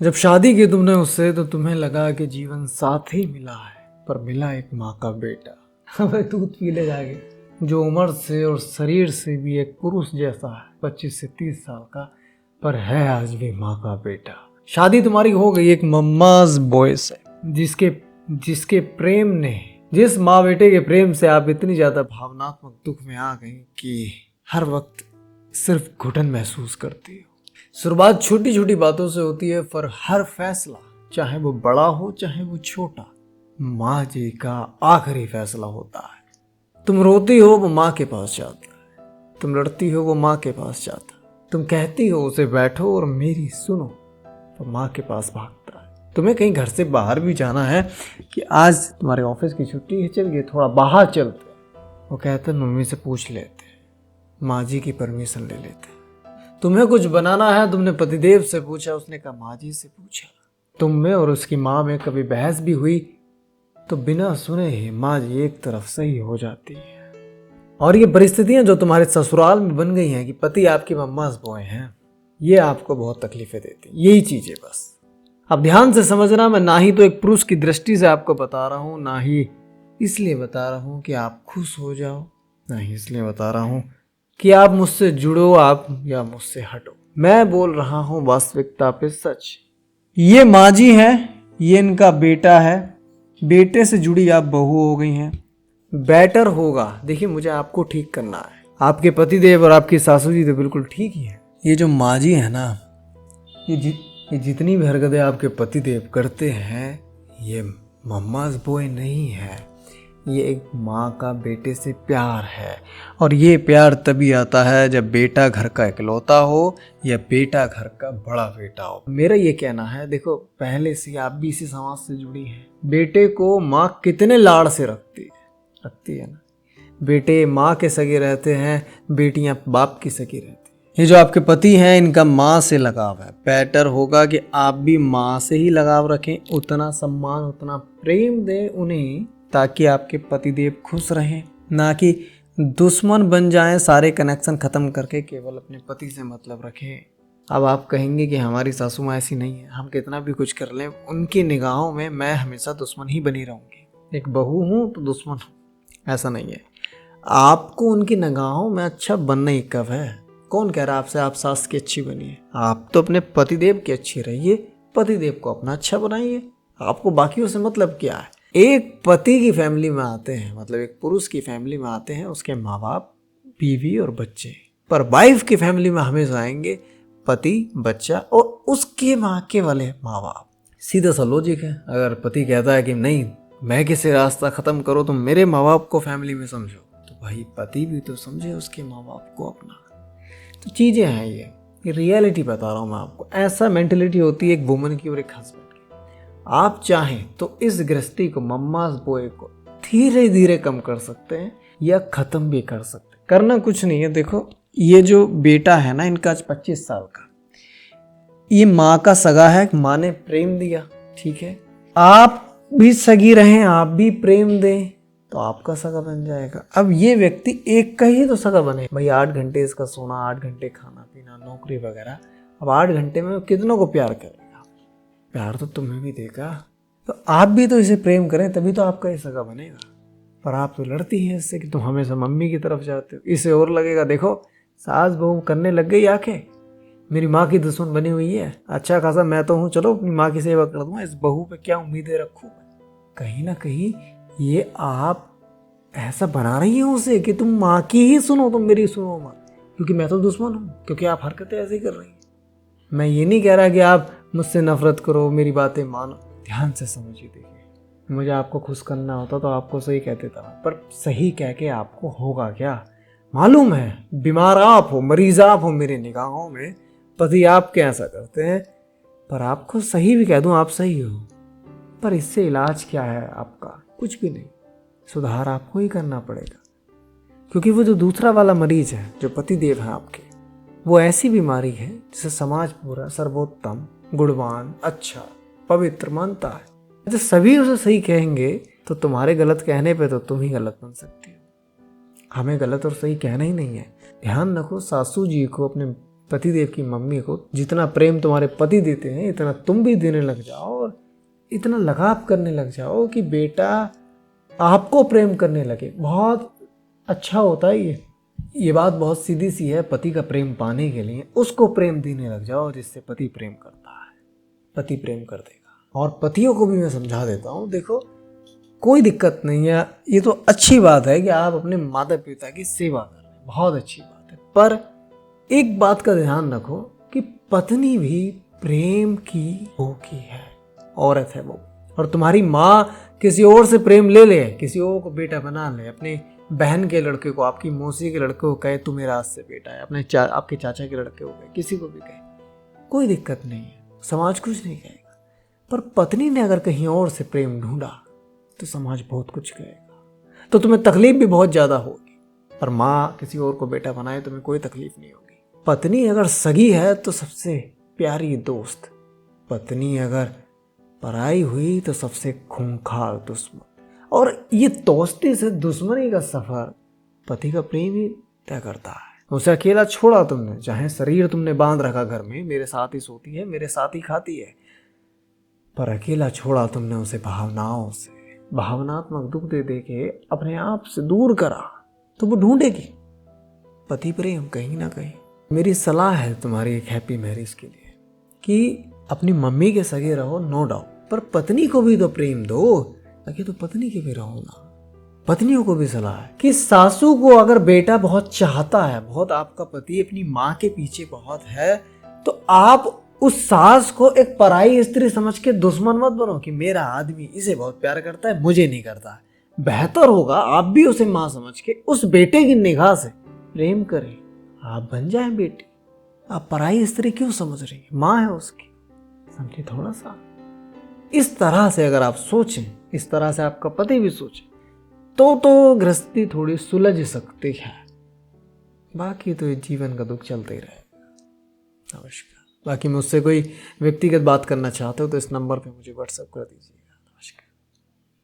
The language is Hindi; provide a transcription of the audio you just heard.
जब शादी की तुमने उससे तो तुम्हें लगा कि जीवन साथी मिला है, पर मिला एक माँ का बेटा। हमें दूध पी ले जाके, जो उम्र से और शरीर से भी एक पुरुष जैसा है, 25 से 30 साल का, पर है आज भी माँ का बेटा। शादी तुम्हारी हो गई एक मम्माज बॉय से, जिसके प्रेम ने, जिस माँ बेटे के प्रेम से आप इतनी ज्यादा भावनात्मक दुख में आ गई कि हर वक्त सिर्फ घुटन महसूस करती हो। शुरुआत छोटी छोटी बातों से होती है, पर हर फैसला, चाहे वो बड़ा हो चाहे वो छोटा, माँ जी का आखिरी फैसला होता है। तुम रोती हो वो माँ के पास जाता है, तुम लड़ती हो वो माँ के पास जाता है, तुम कहती हो उसे बैठो और मेरी सुनो, तो माँ के पास भागता है। तुम्हें कहीं घर से बाहर भी जाना है कि आज तुम्हारे ऑफिस की छुट्टी है, चल गए थोड़ा बाहर चलते, वो कहते मम्मी से पूछ लेते, माँ जी की परमिशन ले लेते। तुम्हें कुछ बनाना है, तुमने पतिदेव से पूछा, उसने कहा माँ जी से पूछा। तुम में और उसकी माँ में कभी बहस भी हुई तो बिना सुने ही माँ जी एक तरफ सही हो जाती है। और ये परिस्थितियां जो तुम्हारे ससुराल में बन गई हैं कि पति आपकी मम्मास बॉय हैं, ये आपको बहुत तकलीफें देती, यही चीजें बस। अब ध्यान से समझना, मैं ना ही तो एक पुरुष की दृष्टि से आपको बता रहा हूँ, ना ही इसलिए बता रहा हूँ कि आप खुश हो जाओ, ना ही इसलिए बता रहा हूँ कि आप मुझसे जुड़ो आप या मुझसे हटो। मैं बोल रहा हूं वास्तविकता पे सच। ये माँ जी है, ये इनका बेटा है, बेटे से जुड़ी आप बहू हो गई हैं। बेटर होगा, देखिए मुझे आपको ठीक करना है। आपके पतिदेव और आपकी सासू जी तो बिल्कुल ठीक ही है। ये जो माँ जी है ना, ये जितनी भी हरकतें आपके पतिदेव करते हैं, ये मम्माज बॉय नहीं है, ये एक माँ का बेटे से प्यार है। और ये प्यार तभी आता है जब बेटा घर का इकलौता हो या बेटा घर का बड़ा बेटा हो। मेरा ये कहना है, देखो पहले से आप भी इसी समाज से जुड़ी हैं। बेटे को माँ कितने लाड़ से रखती है ना। बेटे माँ के सगे रहते हैं, बेटियां बाप की सगी रहती हैं। ये जो आपके पति हैं, इनका माँ से लगाव है। बेटर होगा कि आप भी माँ से ही लगाव रखें, उतना सम्मान उतना प्रेम दें उन्हें, ताकि आपके पतिदेव खुश रहें, ना कि दुश्मन बन जाएं, सारे कनेक्शन खत्म करके केवल अपने पति से मतलब रखें। अब आप कहेंगे कि हमारी सासू माँ ऐसी नहीं है, हम कितना भी कुछ कर लें, उनकी निगाहों में मैं हमेशा दुश्मन ही बनी रहूंगी। एक बहू हूँ तो दुश्मन हूँ, ऐसा नहीं है। आपको उनकी निगाहों में अच्छा बनना ही कब है? कौन कह रहा है आपसे आप सास की अच्छी बनिए? आप तो अपने पतिदेव की अच्छी रहिए, पतिदेव को अपना अच्छा बनाइए। आपको बाकियों से मतलब क्या है? एक पति की फैमिली में आते हैं, मतलब एक पुरुष की फैमिली में आते हैं उसके माँ बाप, बीवी और बच्चे, पर वाइफ की फैमिली में हमेशा आएंगे पति, बच्चा और उसके माँ के वाले माँ बाप। सीधा सा लॉजिक है। अगर पति कहता है कि नहीं मैं किसी रास्ता खत्म करो तो मेरे माँ बाप को फैमिली में समझो, तो भाई पति भी तो समझे उसके माँ बाप को अपना। तो चीजें हैं, ये रियलिटी बता रहा हूँ मैं आपको। ऐसा मेंटेलिटी होती है एक वुमन की और एक हस्बैंड की। आप चाहें तो इस गृहस्थी को, मम्मास बॉय को धीरे धीरे कम कर सकते हैं या खत्म भी कर सकते हैं। करना कुछ नहीं है। देखो ये जो बेटा है ना, इनका आज 25 साल का, ये माँ का सगा है, माँ ने प्रेम दिया, ठीक है। आप भी सगी रहें, आप भी प्रेम दें तो आपका सगा बन जाएगा। अब ये व्यक्ति एक का ही तो सगा बने भाई। 8 घंटे इसका सोना, 8 घंटे खाना पीना, नौकरी वगैरह, अब 8 घंटे में कितनों को प्यार करेगा? प्यार तो तुम्हें भी देगा। तो आप भी तो इसे प्रेम करें, तभी तो आपका ये सगा बनेगा। पर आप तो लड़ती हैं इससे कि तुम हमेशा मम्मी की तरफ जाते हो। इसे और लगेगा, देखो सास बहू करने लग गई आके, मेरी माँ की दुश्मन बनी हुई है, अच्छा खासा मैं तो हूँ, चलो अपनी माँ की सेवा कर दूंगा, इस बहू पे क्या उम्मीदें रखूँ? कहीं ना कहीं ये आप ऐसा बना रही हो उसे कि तुम माँ की ही सुनो, तुम मेरी सुनो मत, क्योंकि मैं तो दुश्मन हूँ, क्योंकि आप हरकतें ऐसी कर रही हैं। मैं ये नहीं कह रहा कि आप मुझसे नफरत करो, मेरी बातें मानो। ध्यान से समझिए। देखिए मुझे आपको खुश करना होता तो आपको सही कह देता, पर सही कह के आपको होगा क्या मालूम है? बीमार आप हो, मरीज आप हो मेरी निगाहों में, पति आपके ऐसा करते हैं, पर आपको सही भी कह दूं आप सही हो, पर इससे इलाज क्या है आपका? कुछ भी नहीं। सुधार आपको ही करना पड़ेगा, क्योंकि वो जो दूसरा वाला मरीज है, जो पति देव है आपके, वो ऐसी बीमारी है जिसे समाज पूरा सर्वोत्तम, गुणवान, अच्छा, पवित्र मानता है। जब सभी उसे सही कहेंगे तो तुम्हारे गलत कहने पे तो तुम ही गलत बन सकती हो। हमें गलत और सही कहना ही नहीं है। ध्यान रखो, सासू जी को अपने पतिदेव की मम्मी को जितना प्रेम तुम्हारे पति देते हैं इतना तुम भी देने लग जाओ और इतना लगाव करने लग जाओ कि बेटा आपको प्रेम करने लगे। बहुत अच्छा होता है ये बात बहुत सीधी सी है। पति का प्रेम पाने के लिए उसको प्रेम देने लग जाओ जिससे पति प्रेम करता है, पति प्रेम कर देगा। और पतियों को भी मैं समझा देता हूँ, देखो कोई दिक्कत नहीं है, ये तो अच्छी बात है कि आप अपने माता पिता की सेवा कर रहे हैं, बहुत अच्छी बात है। पर एक बात का ध्यान रखो कि पत्नी भी प्रेम की भूखी है, औरत है वो। और तुम्हारी माँ किसी और से प्रेम ले ले, किसी और को बेटा बना ले, अपने बहन के लड़के को, आपकी मौसी के लड़के को कहे तू मेरा आज से बेटा है, आपके चाचा के लड़के को कहे, किसी को भी कहे, कोई दिक्कत नहीं है, समाज कुछ नहीं कहेगा। पर पत्नी ने अगर कहीं और से प्रेम ढूंढा तो समाज बहुत कुछ कहेगा, तो तुम्हें तकलीफ भी बहुत ज़्यादा होगी। पर माँ किसी और को बेटा बनाए तुम्हें कोई तकलीफ नहीं होगी। पत्नी अगर सगी है तो सबसे प्यारी दोस्त, पत्नी अगर पराई हुई तो सबसे खूंखार दुश्मन। और ये दोस्ती से दुश्मनी का सफर पति का प्रेम ही तय करता है। उसे अकेला छोड़ा तुमने, चाहे शरीर तुमने बांध रखा घर में, मेरे साथ ही सोती है, मेरे साथ ही खाती है, पर अकेला छोड़ा तुमने उसे भावनाओं से, भावनात्मक दुख दे दे के अपने आप से दूर करा, तो वो ढूंढेगी पति प्रेम कहीं ना कहीं। मेरी सलाह है तुम्हारी एक हैप्पी मैरिज के लिए कि अपनी मम्मी के सगे रहो, नो डाउट, पर पत्नी को भी तो प्रेम दो, ताकि तो पत्नी के भी रहो ना। पत्नियों को भी सलाह है कि सासू को अगर बेटा बहुत चाहता है, बहुत आपका पति अपनी माँ के पीछे बहुत है, तो आप उस सास को एक पराई स्त्री समझ के दुश्मन मत बनो कि मेरा आदमी इसे बहुत प्यार करता है, मुझे नहीं करता। बेहतर होगा आप भी उसे माँ समझ के उस बेटे की निगाह से प्रेम करें, आप बन जाए बेटी। आप पराई स्त्री क्यों समझ रही है, माँ है उसकी, समझे थोड़ा सा। इस तरह से अगर आप सोचें, इस तरह से आपका पति भी सोचे, तो गृहस्थी थोड़ी सुलझ सकती है। बाकी तो जीवन का दुख चलते ही रहेगा। नमस्कार। बाकी मुझसे कोई व्यक्तिगत बात करना चाहते हो तो इस नंबर पे मुझे व्हाट्सएप कर दीजिए।